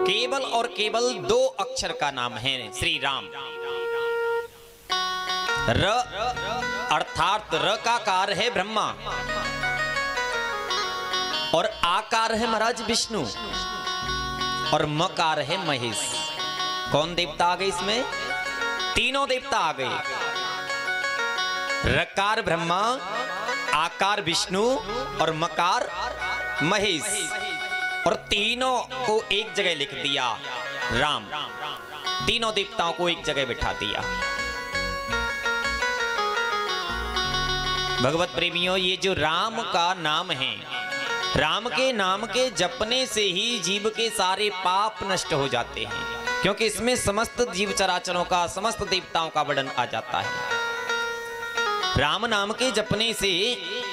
केवल और केवल दो अक्षर का नाम है श्री राम। र अर्थात र का कार है ब्रह्मा और आकार है महाराज विष्णु और मकार है महेश। कौन देवता आ गए इसमें? तीनों देवता आ गए। रकार ब्रह्मा, आकार विष्णु और मकार महेश, और तीनों को एक जगह लिख दिया राम। तीनों देवताओं को एक जगह बिठा दिया। भगवत प्रेमियों, ये जो राम का नाम है, राम के नाम के जपने से ही जीव के सारे पाप नष्ट हो जाते हैं, क्योंकि इसमें समस्त जीव चराचरों का, समस्त देवताओं का वर्णन आ जाता है। राम नाम के जपने से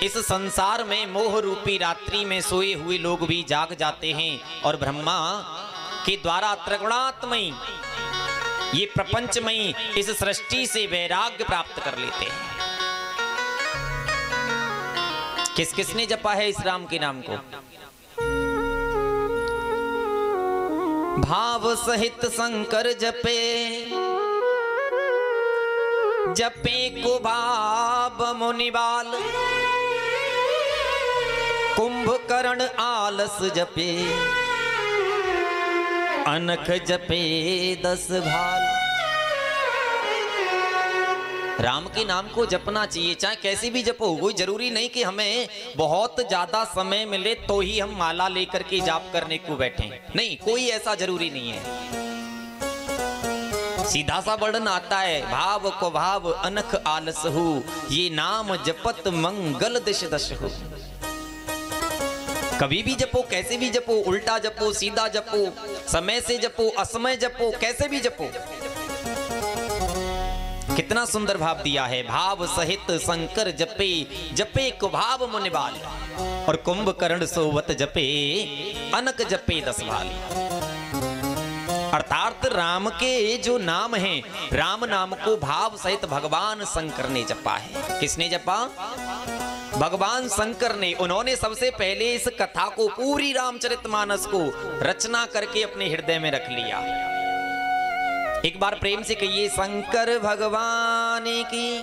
इस संसार में मोह रूपी रात्रि में सोए हुए लोग भी जाग जाते हैं और ब्रह्मा के द्वारा त्रिगुणात्मयी ये प्रपंचमयी इस सृष्टि से वैराग्य प्राप्त कर लेते हैं। किस किसने जपा है इस राम के नाम को? भाव सहित शंकर जपे, जपे को भाव मुनिबाल, कुंभकर्ण आलस जपे, अनख जपे 10 भाल। राम के नाम को जपना चाहिए, चाहे कैसे भी जपो। कोई जरूरी नहीं कि हमें बहुत ज्यादा समय मिले तो ही हम माला लेकर के जाप करने को बैठे, नहीं, कोई ऐसा जरूरी नहीं है। सीधा सा वर्णन आता है, भाव को भाव अनख आलस हो, ये नाम जपत मंगल दिश दश हो। कभी भी जपो, कैसे भी जपो, उल्टा जपो, सीधा जपो, समय से जपो, असमय जपो, कैसे भी जपो। कितना सुंदर भाव दिया है। भाव सहित शंकर जपे, जपे को भाव मुनिबाल, और कुंभकर्ण सोवत जपे, अनक जपे 10 भाल। अर्थात राम के जो नाम है, राम नाम को भाव सहित भगवान शंकर ने जपा है। किसने जपा? भगवान शंकर ने। उन्होंने सबसे पहले इस कथा को, पूरी रामचरितमानस को रचना करके अपने हृदय में रख लिया। एक बार प्रेम से कहिए, शंकर भगवान की।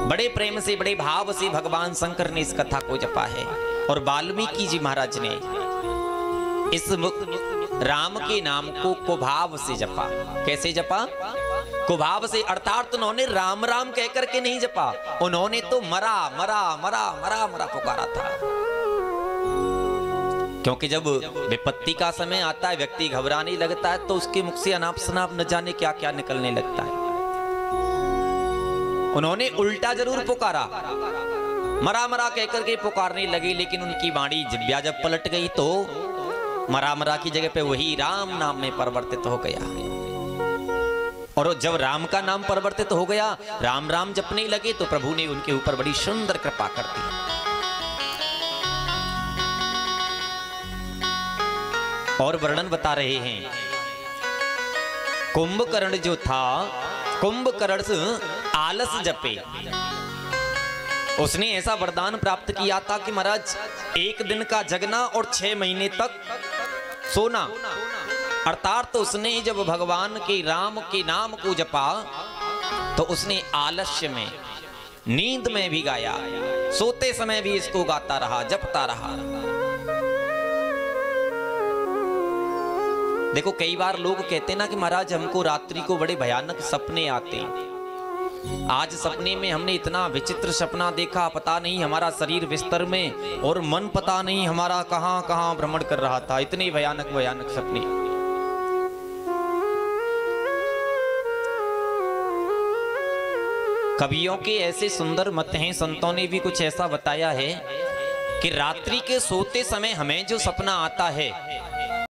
बड़े प्रेम से, बड़े भाव से भगवान शंकर ने इस कथा को जपा है। और वाल्मीकि जी महाराज ने इस राम के नाम को कुभाव से जपा। कैसे जपा? कुभाव से, अर्थात उन्होंने राम राम कहकर के नहीं जपा, उन्होंने तो मरा मरा मरा मरा मरा पुकारा था। क्योंकि जब विपत्ति का समय आता है, व्यक्ति घबराने लगता है, तो उसके मुख से अनाप शनाप न जाने क्या क्या निकलने लगता है। उन्होंने उल्टा जरूर पुकारा, मरा मरा कहकर के पुकारने लगे, लेकिन उनकी वाणी जिब्या जब पलट गई तो मरा मरा की जगह पे वही राम नाम में परिवर्तित हो गया। और जब राम का नाम परिवर्तित हो गया, राम राम जपने लगे, तो प्रभु ने उनके ऊपर बड़ी सुंदर कृपा कर दी। और वर्णन बता रहे हैं, कुंभकर्ण जो था, कुंभकर्ण आलस जपे, उसने ऐसा वरदान प्राप्त किया था कि महाराज 1 दिन का जगना और 6 महीने तक सोना। अर्थात तो उसने जब भगवान के राम के नाम को जपा, तो उसने आलस्य में, नींद में भी गाया, सोते समय भी इसको गाता रहा, जपता रहा। देखो, कई बार लोग कहते ना कि महाराज हमको रात्रि को बड़े भयानक सपने आते हैं। आज सपने में हमने इतना विचित्र सपना देखा, पता नहीं हमारा शरीर बिस्तर में और मन पता नहीं हमारा कहां कहां भ्रमण कर रहा था। इतने भयानक भयानक सपने। कवियों के ऐसे सुंदर मत हैं, संतों ने भी कुछ ऐसा बताया है कि रात्रि के सोते समय हमें जो सपना आता है,